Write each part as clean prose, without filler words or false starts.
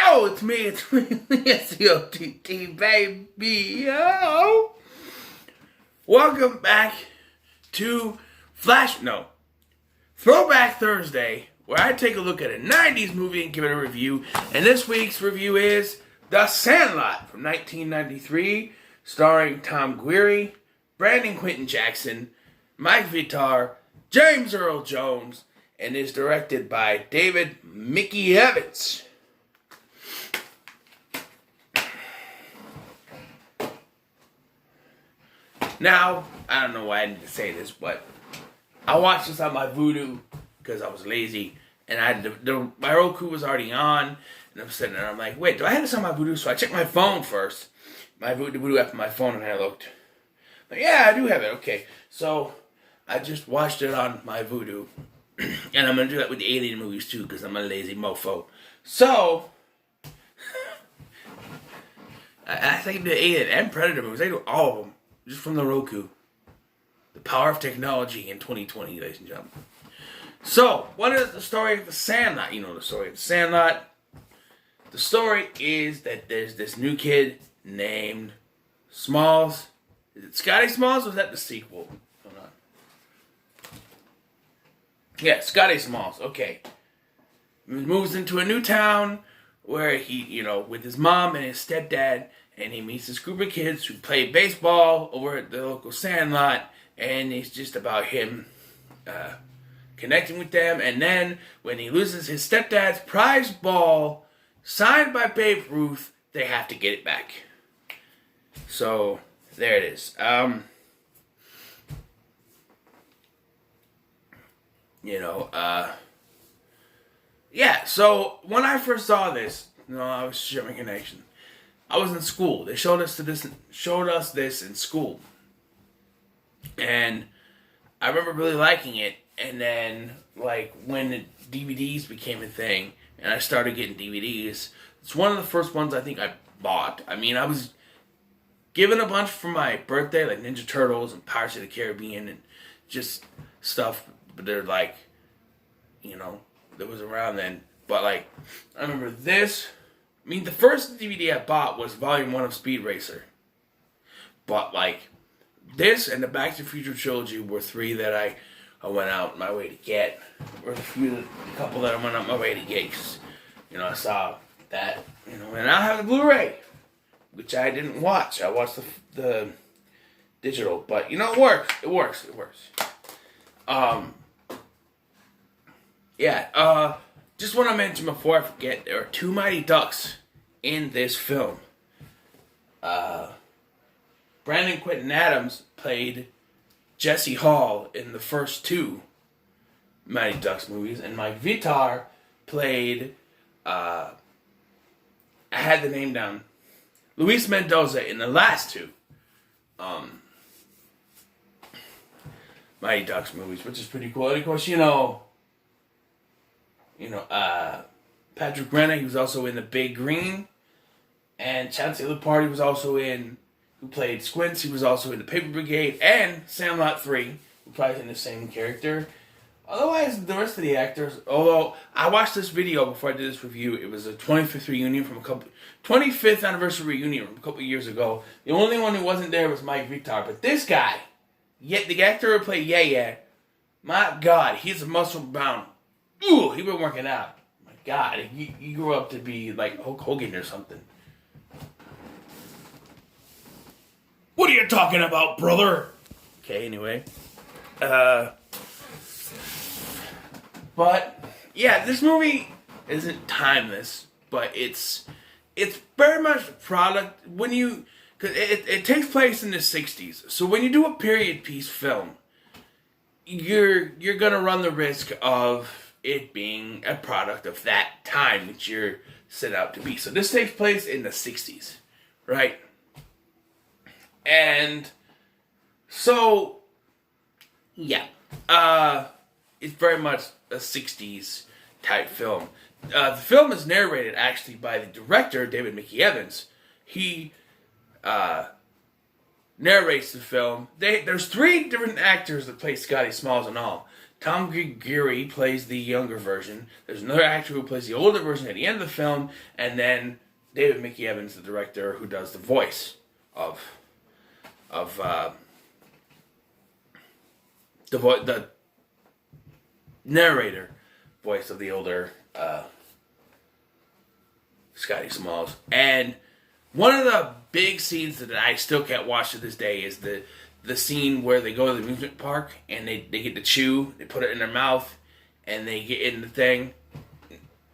It's me, it's the OTT, baby. Yo. Welcome back to Throwback Thursday, where I take a look at a 90s movie and give it a review. And this week's review is The Sandlot from 1993, starring Tom Guiri, Brandon Quinton Jackson, Mike Vitar, James Earl Jones, and is directed by David Mickey Evans. Now, I don't know why I need to say this, but I watched this on my Vudu because I was lazy, and my Roku was already on, and I'm sitting there, I'm like, wait, do I have this on my Vudu? So I checked my phone first, my Vudu app on my phone, and I looked. Like, yeah, I do have it, okay. So I just watched it on my Vudu, and I'm going to do that with the Alien movies too, because I'm a lazy mofo. So, I think the Alien and Predator movies, I do all of them. Just from the Roku. The power of technology in 2020, ladies and gentlemen. So, what is the story of The Sandlot? You know the story of The Sandlot. The story is that there's this new kid named Smalls. Is it Scotty Smalls or was that the sequel? Hold on. Yeah, Scotty Smalls. Okay. He moves into a new town where he, with his mom and his stepdad, and he meets this group of kids who play baseball over at the local Sandlot, and it's just about him connecting with them. And then when he loses his stepdad's prize ball, signed by Babe Ruth, they have to get it back. So there it is. Yeah. So when I first saw this, I was sharing connection. I was in school. They showed us this in school. And I remember really liking it. And then, when the DVDs became a thing, and I started getting DVDs, it's one of the first ones I think I bought. I mean, I was given a bunch for my birthday, like Ninja Turtles and Pirates of the Caribbean and just stuff. But they're that was around then. But, I remember this. I mean, the first DVD I bought was Volume 1 of Speed Racer. But, this and the Back to the Future trilogy were three that I went out my way to get. Or a couple that I went out my way to get. Because, I saw that, and I have the Blu-ray, which I didn't watch. I watched the digital. But, it works. It works. Just want to mention before I forget, there are two Mighty Ducks in this film. Brandon Quinton Adams played Jesse Hall in the first two Mighty Ducks movies, and Mike Vitar played, I had the name down, Luis Mendoza in the last two Mighty Ducks movies, which is pretty cool. And of course, Patrick Renna, he was also in The Big Green. And Chauncey Lepardi was also who played Squints, he was also in The Paper Brigade. And Sandlot 3, who plays in the same character. Otherwise, the rest of the actors, although I watched this video before I did this review, it was a 25th anniversary reunion from a couple years ago. The only one who wasn't there was Mike Vitar. But this guy, yet the actor who played Yeah, my God, he's a muscle bound. Ooh, he been working out. My God, he grew up to be like Hulk Hogan or something. What are you talking about, brother? Okay, anyway. But, yeah, this movie isn't timeless, but it's very much a product because it takes place in the 60s. So when you do a period piece film, you're gonna run the risk of it being a product of that time which you're set out to be. So this takes place in the 60s, right? And so, yeah, it's very much a 60s type film. The film is narrated actually by the director, David Mickey Evans. He narrates the film. There's three different actors that play Scotty Smalls and all. Tom Geary plays the younger version. There's another actor who plays the older version at the end of the film, and then David Mickey Evans, the director, who does the voice of the narrator voice of the older Scotty Smalls. And one of the big scenes that I still can't watch to this day is the scene where they go to the amusement park and they get to chew, they put it in their mouth, and they get in the thing,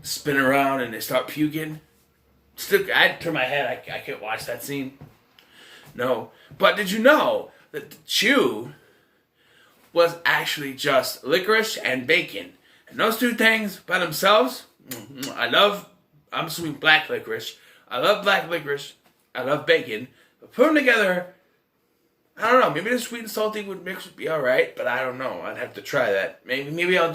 spin around, and they start puking. Still, I turn my head, I can't watch that scene. No. But did you know that the chew was actually just licorice and bacon? And those two things by themselves, I'm assuming black licorice. I love black licorice. I love bacon. But put them together, I don't know. Maybe the sweet and salty would be alright, but I don't know. I'd have to try that. Maybe I'll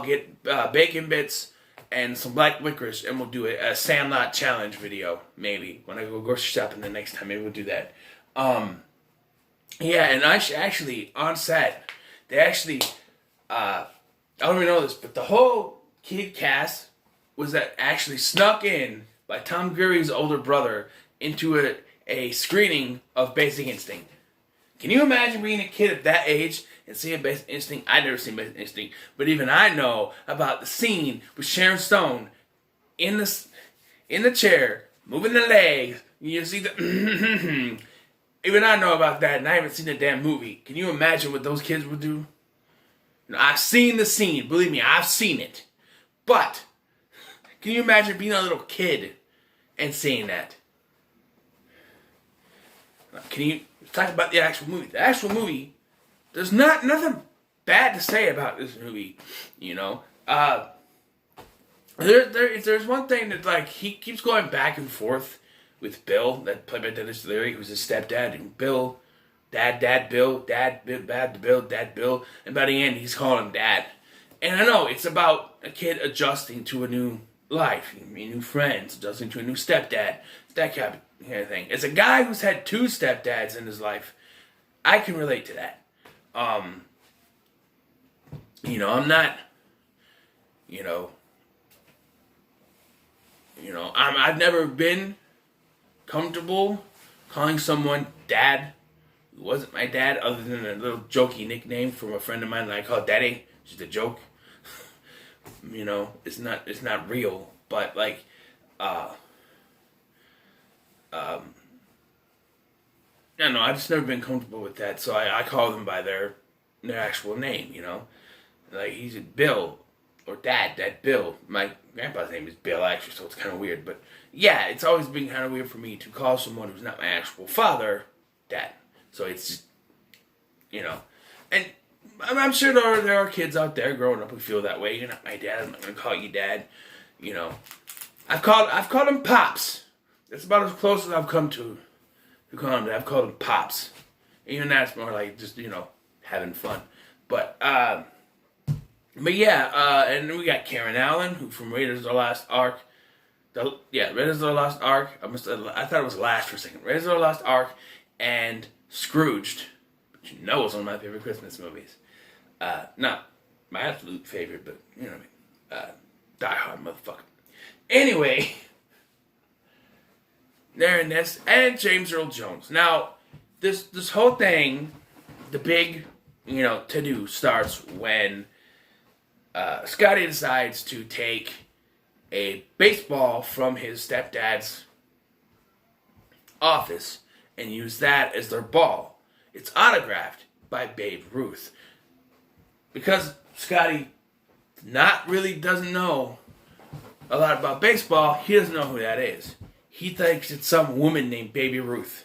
get bacon bits and some black licorice, and we'll do a Sandlot challenge video. Maybe when I go grocery shopping the next time, maybe we'll do that. Yeah, and actually on set, they actually I don't even know this, but the whole kid cast was that actually snuck in by Tom Geary's older brother into a screening of Basic Instinct. Can you imagine being a kid at that age and seeing Basic Instinct? I've never seen Basic Instinct, but even I know about the scene with Sharon Stone in the chair, moving the legs. You see the even I know about that, and I haven't seen the damn movie. Can you imagine what those kids would do? I've seen the scene. Believe me, I've seen it. But can you imagine being a little kid and seeing that? Can you talk about the actual movie? The actual movie, there's nothing bad to say about this movie, you know. There's one thing that, like, he keeps going back and forth with Bill, that played by Dennis Leary, who's his stepdad, and Bill, Dad, Bill, Dad, Bill, and by the end, he's calling him Dad. And I know it's about a kid adjusting to a new life, new friends, adjusting to a new stepdad, that kind of thing. As a guy who's had two stepdads in his life, I can relate to that. I'm not, I've never been comfortable calling someone dad who wasn't my dad, other than a little jokey nickname from a friend of mine that I call Daddy. Just a joke. It's not real, but like, I don't know, I've just never been comfortable with that, so I call them by their actual name, Like, he's a Bill, or Dad Bill. My grandpa's name is Bill, actually, so it's kind of weird, but yeah, it's always been kind of weird for me to call someone who's not my actual father, Dad. So it's, and I'm sure there are kids out there growing up who feel that way. You're not my dad, I'm not going to call you Dad, I've called him Pops. That's about as close as I've come to calling him. I've called him Pops. Even that's more like just, having fun. But yeah, and then we got Karen Allen, who from Raiders of the Lost Ark. Raiders of the Lost Ark. I thought it was last for a second. Raiders of the Lost Ark and Scrooged, which is one of my favorite Christmas movies. Not my absolute favorite, but you know what I mean. Die Hard, motherfucker. Anyway, there in this, and James Earl Jones. Now, this whole thing, the big, to-do starts when Scotty decides to take a baseball from his stepdad's office and use that as their ball. It's autographed by Babe Ruth. Because Scotty doesn't know a lot about baseball, he doesn't know who that is. He thinks it's some woman named Baby Ruth.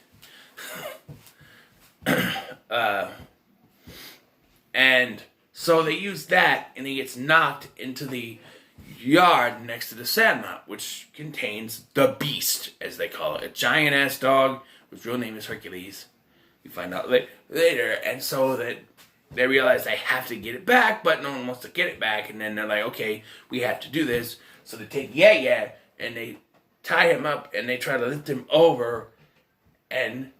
And so they use that, and he gets knocked into the yard next to the Sandlot, which contains the Beast, as they call it. A giant-ass dog, whose real name is Hercules. You find out later. And so that they realize they have to get it back, but no one wants to get it back. And then they're like, okay, we have to do this. So they take Yeah, and they tie him up, and they try to lift him over. And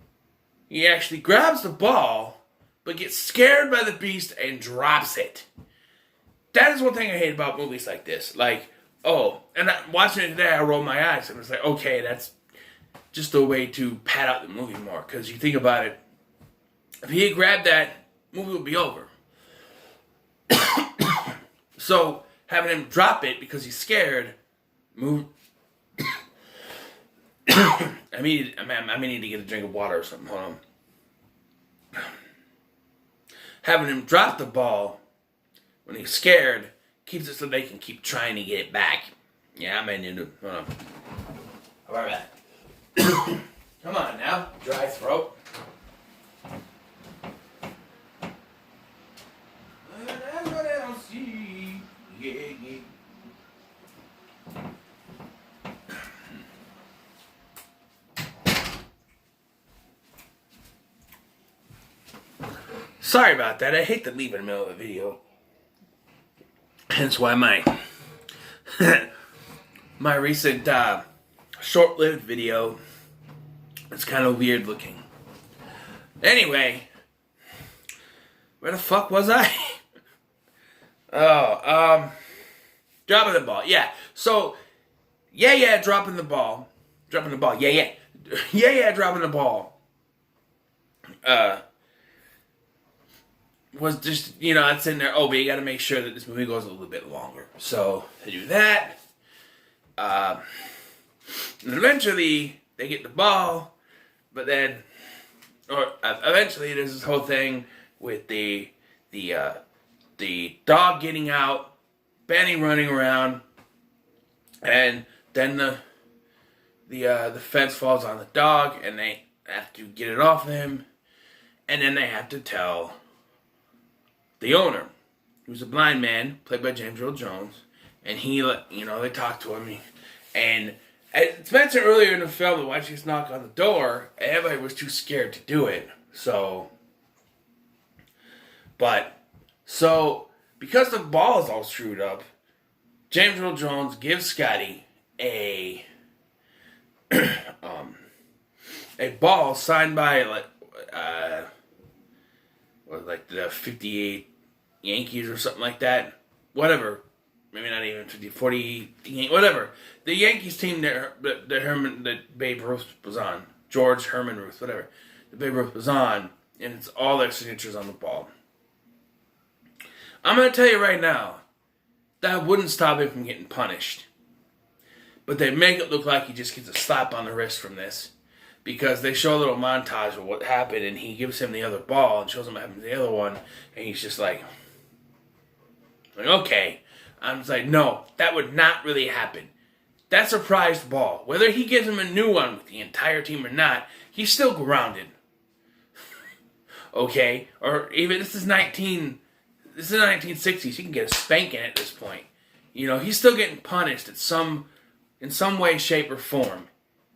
he actually grabs the ball, but gets scared by the beast and drops it. That is one thing I hate about movies like this. Like, and watching it today, I rolled my eyes and was like, okay, that's just a way to pad out the movie more. Because you think about it, if he had grabbed that, movie would be over. So having him drop it because he's scared, I may need to get a drink of water or something. Hold on. Having him drop the ball when he's scared keeps it so they can keep trying to get it back. Yeah, I may need to. Hold on. I'll be right back. Come on now, dry throat. Sorry about that. I hate to leave in the middle of a video. Hence why my my recent short-lived video is kind of weird looking. Anyway, where the fuck was I? Dropping the ball. Yeah. So, dropping the ball. Dropping the ball. Yeah, dropping the ball. Was just, it's in there, but you gotta make sure that this movie goes a little bit longer. So, they do that. And eventually, they get the ball, but then, eventually there's this whole thing with the dog getting out, Benny running around, and then the fence falls on the dog, and they have to get it off of him, and then they have to tell the owner, who's a blind man, played by James Earl Jones, and he, they talk to him, and it's mentioned earlier in the film that when she knocked on the door, everybody was too scared to do it, so, because the ball is all screwed up, James Earl Jones gives Scotty a ball signed by, the 58 Yankees or something like that. Whatever. Maybe not even 50, 40, whatever. The Yankees team that Babe Ruth was on. George Herman Ruth, whatever. The Babe Ruth was on, and it's all their signatures on the ball. I'm going to tell you right now, that wouldn't stop him from getting punished. But they make it look like he just gets a slap on the wrist from this. Because they show a little montage of what happened, and he gives him the other ball and shows him what happened to the other one, and he's just like, okay. I'm just like, no, that would not really happen. That's a prized ball. Whether he gives him a new one with the entire team or not, he's still grounded. Okay? Or even, this is 1960s. You can get a spanking at this point. He's still getting punished in some way, shape, or form.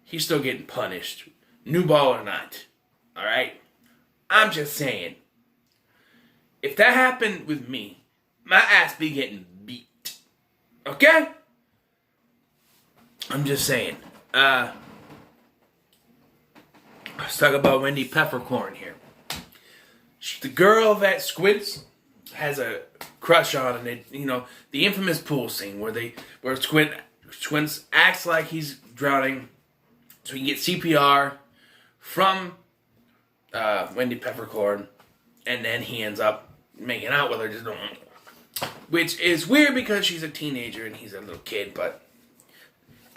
He's still getting punished. New ball or not. Alright? I'm just saying. If that happened with me, my ass be getting beat. Okay? I'm just saying. Let's talk about Wendy Peppercorn here. She's the girl that Squints has a crush on, and the infamous pool scene where Squints acts like he's drowning, so he can get CPR from Wendy Peppercorn, and then he ends up making out with her, which is weird because she's a teenager and he's a little kid, but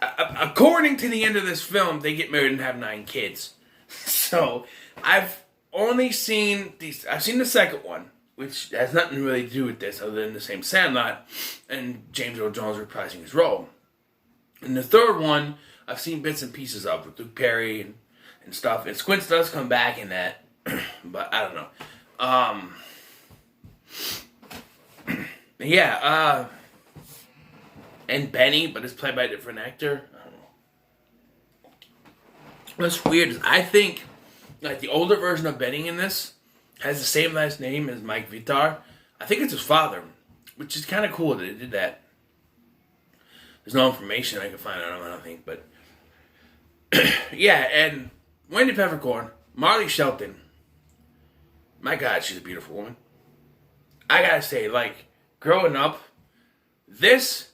according to the end of this film, they get married and have 9 kids. So, I've only seen I've seen the second one, which has nothing really to do with this other than the same Sandlot and James Earl Jones reprising his role. And the third one, I've seen bits and pieces of with Luke Perry and stuff. And Squints does come back in that, but I don't know. And Benny, but it's played by a different actor. I don't know. What's weird is I think the older version of Benny in this has the same last name as Mike Vitar. I think it's his father, which is kind of cool that they did that. There's no information I can find on him, I don't think, but yeah, and Wendy Peppercorn, Marley Shelton, My God, she's a beautiful woman. I gotta say, like, growing up, this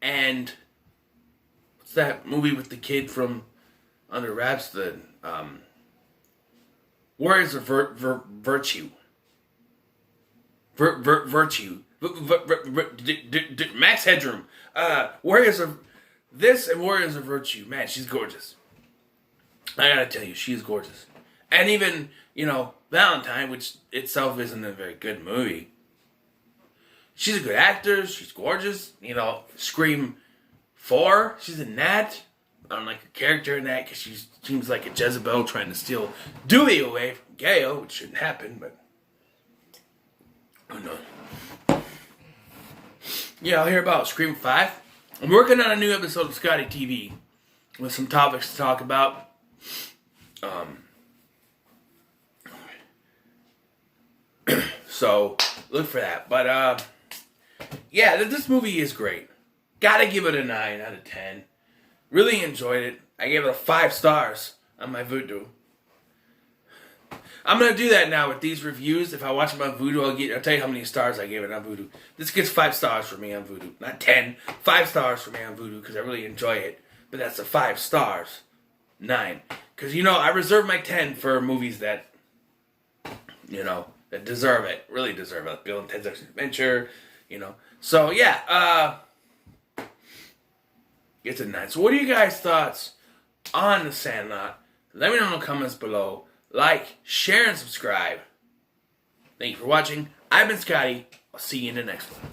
and what's that movie with the kid from Under Wraps? The Warriors of Virtue. Virtue. Max Headroom. Warriors of this and Warriors of Virtue. Man, she's gorgeous. I gotta tell you, she's gorgeous. And even, Valentine, which itself isn't a very good movie. She's a good actor. She's gorgeous. Scream 4. She's in that. I don't like her character in that because she seems like a Jezebel trying to steal Dewey away from Gail, which shouldn't happen, but who knows? Yeah, I'll hear about Scream 5. I'm working on a new episode of Scotty TV with some topics to talk about. So, look for that. But, yeah, this movie is great. Gotta give it a 9 out of 10. Really enjoyed it. I gave it a 5 stars on my Vudu. I'm gonna do that now with these reviews. If I watch them on Vudu, I'll tell you how many stars I gave it on Vudu. This gets 5 stars for me on Vudu. Not 10. 5 stars for me on Vudu because I really enjoy it. But that's a 5 stars. 9. Because, I reserve my 10 for movies that, that deserve it. Really deserve it. Bill and Ted's Excellent Adventure, So, yeah. It's a 9. So, what are you guys' thoughts on The Sandlot? Let me know in the comments below. Like, share, and subscribe. Thank you for watching. I've been Scotty. I'll see you in the next one.